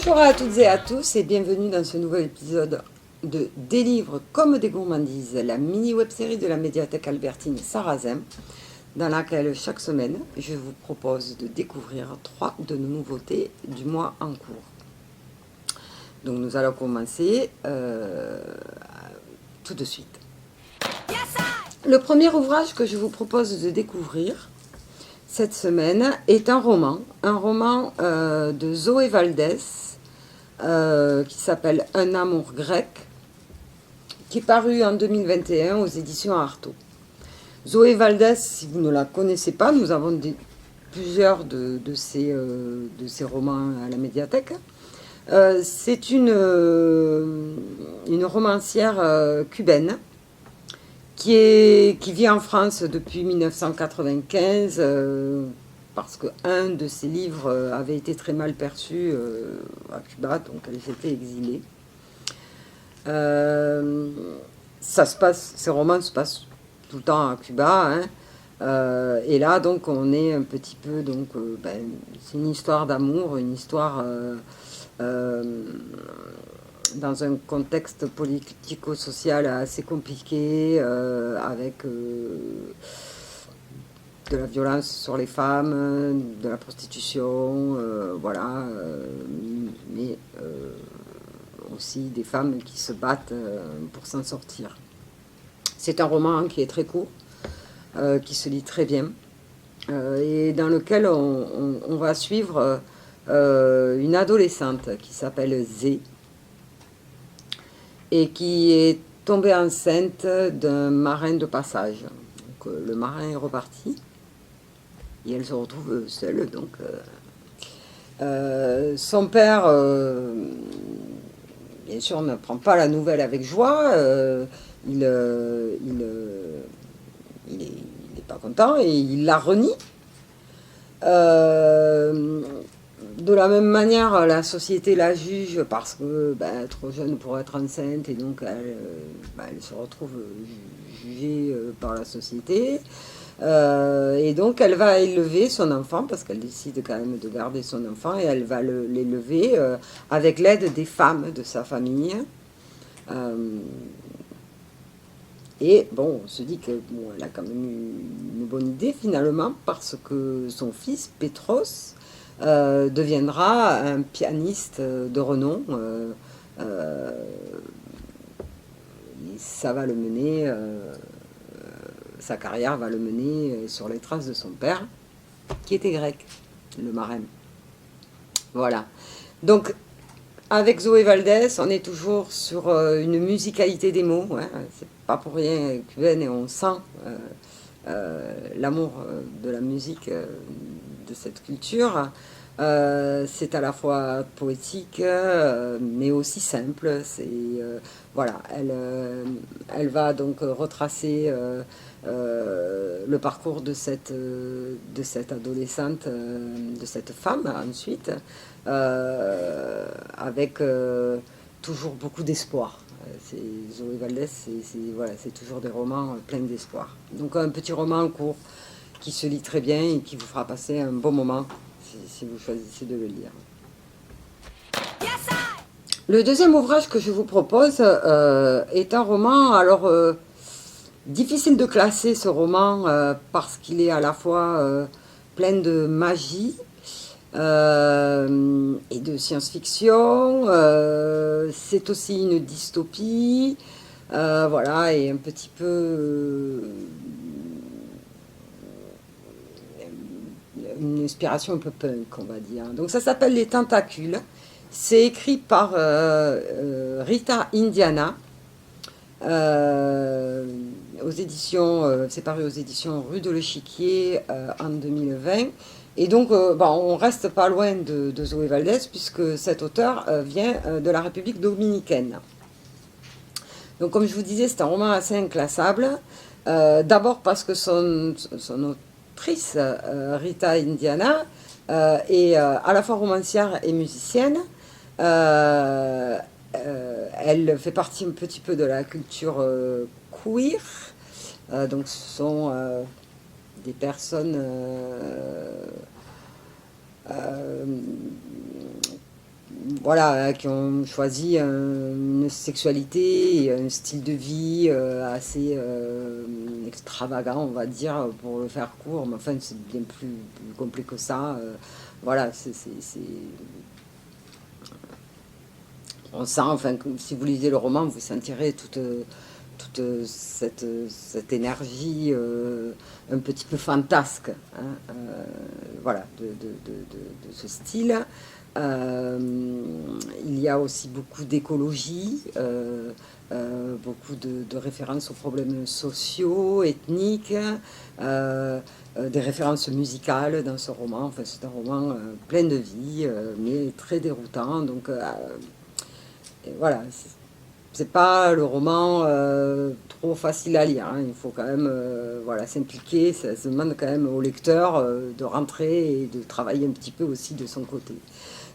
Bonjour à toutes et à tous et bienvenue dans ce nouvel épisode de Des livres comme des gourmandises, la mini web-série de la médiathèque Albertine Sarrazin, dans laquelle chaque semaine je vous propose de découvrir 3 de nos nouveautés du mois en cours. Donc nous allons commencer tout de suite. Le premier ouvrage que je vous propose de découvrir cette semaine est un roman de Zoé Valdès qui s'appelle Un amour grec, qui est paru en 2021 aux éditions Artaud. Zoé Valdès, si vous ne la connaissez pas, nous avons plusieurs de ses romans à la médiathèque. C'est une romancière cubaine qui vit en France depuis 1995 parce qu'un de ses livres avait été très mal perçu à Cuba, donc elle s'était exilée. Ces romans se passent tout le temps à Cuba, hein. Et là donc on est un petit peu c'est une histoire d'amour, une histoire dans un contexte politico-social assez compliqué, avec de la violence sur les femmes, de la prostitution, voilà, mais aussi des femmes qui se battent pour s'en sortir. C'est un roman qui est très court, qui se lit très bien, et dans lequel on va suivre une adolescente qui s'appelle Zé, et qui est tombée enceinte d'un marin de passage. Donc, le marin est reparti et elle se retrouve seule. Donc, son père, bien sûr, ne prend pas la nouvelle avec joie. Il n'est pas content et il la renie. De la même manière, la société la juge parce que trop jeune pour être enceinte, et donc elle se retrouve jugée par la société. Et donc elle va élever son enfant, parce qu'elle décide quand même de garder son enfant, et elle va l'élever avec l'aide des femmes de sa famille. Et bon, on se dit que elle a quand même eu une bonne idée finalement, parce que son fils, Petros, deviendra un pianiste de renom. Ça va le mener, sa carrière va le mener sur les traces de son père, qui était grec, le marin. Voilà. Donc, avec Zoé Valdès, on est toujours sur une musicalité des mots. Hein. C'est pas pour rien cubaine, et on sent l'amour de la musique, de cette culture. C'est à la fois poétique, mais aussi simple. Voilà, elle va donc retracer le parcours de cette adolescente, de cette femme ensuite, avec toujours beaucoup d'espoir. Zoé Valdès, c'est toujours des romans pleins d'espoir. Donc un petit roman court qui se lit très bien et qui vous fera passer un bon moment si vous choisissez de le lire. Le deuxième ouvrage que je vous propose est un roman, alors difficile de classer ce roman parce qu'il est à la fois plein de magie et de science-fiction. C'est aussi une dystopie, voilà, et un petit peu une inspiration un peu punk, on va dire. Donc ça s'appelle Les Tentacules. C'est écrit par Rita Indiana. Aux éditions, c'est paru aux éditions Rue de l'Échiquier en 2020. Et donc, on reste pas loin de Zoé Valdès, puisque cet auteur vient de la République dominicaine. Donc, comme je vous disais, c'est un roman assez inclassable. D'abord parce que son autrice, Rita Indiana, est à la fois romancière et musicienne. Elle fait partie un petit peu de la culture queer. Donc ce sont des personnes voilà, qui ont choisi une sexualité et un style de vie assez extravagant, on va dire, pour le faire court. Mais enfin, c'est bien plus complet que ça. Voilà, on sent, enfin, que si vous lisez le roman, vous sentirez toute cette énergie un petit peu fantasque, hein, voilà, de ce style. Euh, il y a aussi beaucoup d'écologie, beaucoup de références aux problèmes sociaux, ethniques, des références musicales dans ce roman. Enfin, c'est un roman plein de vie, mais très déroutant. Donc, voilà, c'est pas le roman trop facile à lire, hein. Il faut quand même voilà, s'impliquer, ça se demande quand même au lecteur de rentrer et de travailler un petit peu aussi de son côté.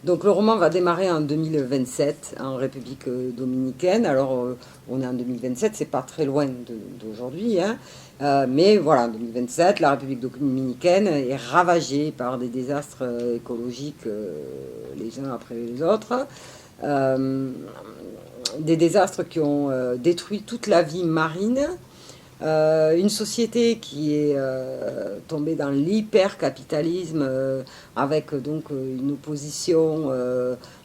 Donc le roman va démarrer en 2027 en République dominicaine. Alors on est en 2027, c'est pas très loin d'aujourd'hui, hein. Mais voilà, en 2027, la République dominicaine est ravagée par des désastres écologiques les uns après les autres. Euh, des désastres qui ont détruit toute la vie marine, une société qui est tombée dans l'hypercapitalisme avec donc une opposition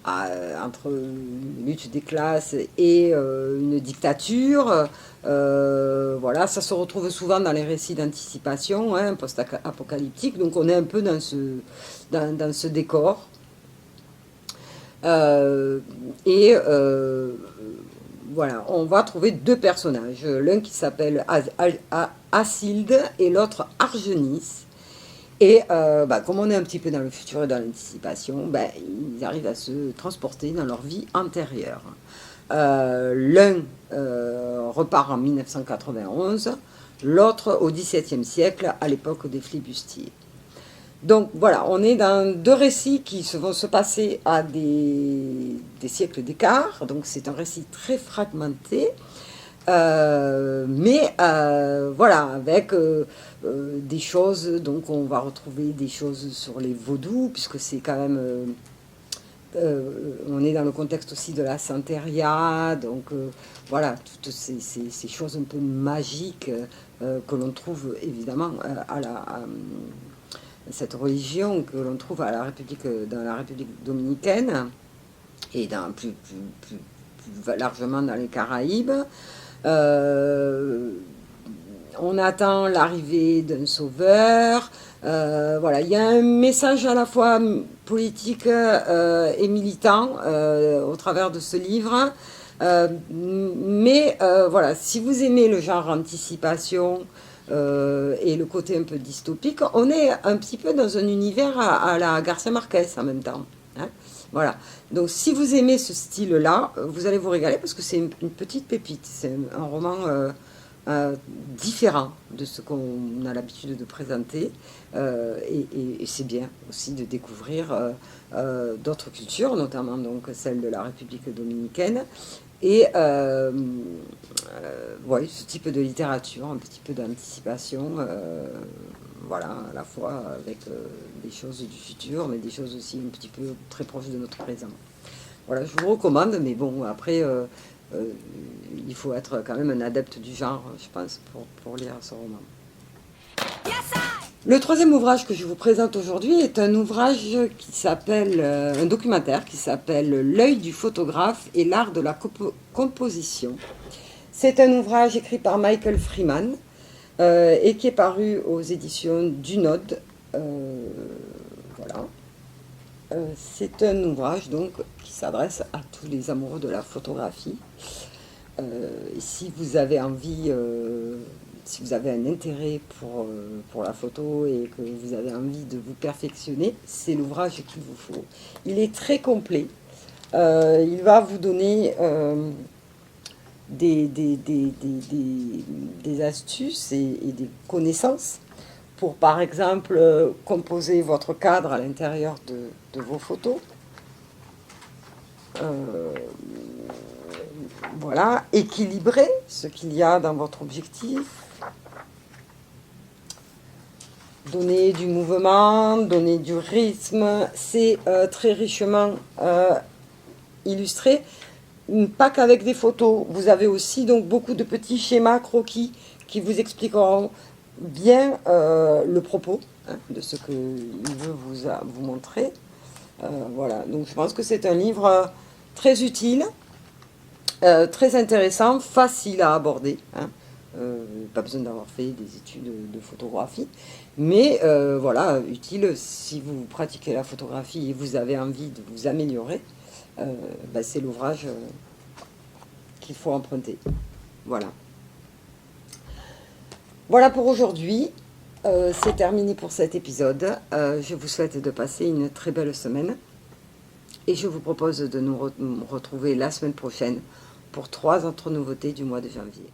entre une lutte des classes et une dictature. Voilà, ça se retrouve souvent dans les récits d'anticipation, hein, post-apocalyptiques. Donc on est un peu dans ce décor. Euh, et voilà, on va trouver deux personnages, l'un qui s'appelle Acilde et l'autre Argenis. Et comme on est un petit peu dans le futur et dans l'anticipation, ils arrivent à se transporter dans leur vie antérieure. L'un repart en 1991, l'autre au XVIIe siècle, à l'époque des flibustiers. Donc voilà, on est dans deux récits qui vont se passer à des siècles d'écart. Donc c'est un récit très fragmenté, mais voilà, avec des choses. Donc on va retrouver des choses sur les vaudous, puisque c'est quand même. On est dans le contexte aussi de la Santeria, donc voilà, toutes ces choses un peu magiques que l'on trouve évidemment cette religion que l'on trouve dans la République dominicaine et plus largement dans les Caraïbes. On attend l'arrivée d'un sauveur. Voilà, il y a un message à la fois politique et militant au travers de ce livre. Mais voilà, si vous aimez le genre anticipation et le côté un peu dystopique, on est un petit peu dans un univers à la Garcia Marquez en même temps, hein. Voilà. Donc si vous aimez ce style-là, vous allez vous régaler parce que c'est une petite pépite. C'est un roman différent de ce qu'on a l'habitude de présenter. Et c'est bien aussi de découvrir d'autres cultures, notamment donc celle de la République dominicaine. Et ouais, ce type de littérature, un petit peu d'anticipation, voilà, à la fois avec des choses du futur, mais des choses aussi un petit peu très proches de notre présent. Voilà, je vous recommande, mais bon, après, il faut être quand même un adepte du genre, je pense, pour lire ce roman. Le troisième ouvrage que je vous présente aujourd'hui est un ouvrage qui s'appelle, un documentaire qui s'appelle L'œil du photographe et l'art de la composition. C'est un ouvrage écrit par Michael Freeman et qui est paru aux éditions Dunod. Voilà. C'est un ouvrage donc qui s'adresse à tous les amoureux de la photographie. Si vous avez envie, si vous avez un intérêt pour la photo et que vous avez envie de vous perfectionner, c'est l'ouvrage qu'il vous faut. Il est très complet. Il va vous donner des astuces et des connaissances pour, par exemple, composer votre cadre à l'intérieur de vos photos. Voilà, équilibrer ce qu'il y a dans votre objectif, donner du mouvement, donner du rythme. C'est très richement illustrés, pas qu'avec des photos. Vous avez aussi donc beaucoup de petits schémas croquis qui vous expliqueront bien le propos de ce qu'il veut vous montrer. Voilà, donc je pense que c'est un livre très utile, très intéressant, facile à aborder. Pas besoin d'avoir fait des études de photographie, mais voilà, utile si vous pratiquez la photographie et vous avez envie de vous améliorer. C'est l'ouvrage qu'il faut emprunter. Voilà. Voilà pour aujourd'hui. C'est terminé pour cet épisode. Je vous souhaite de passer une très belle semaine. Et je vous propose de nous retrouver la semaine prochaine pour 3 autres nouveautés du mois de janvier.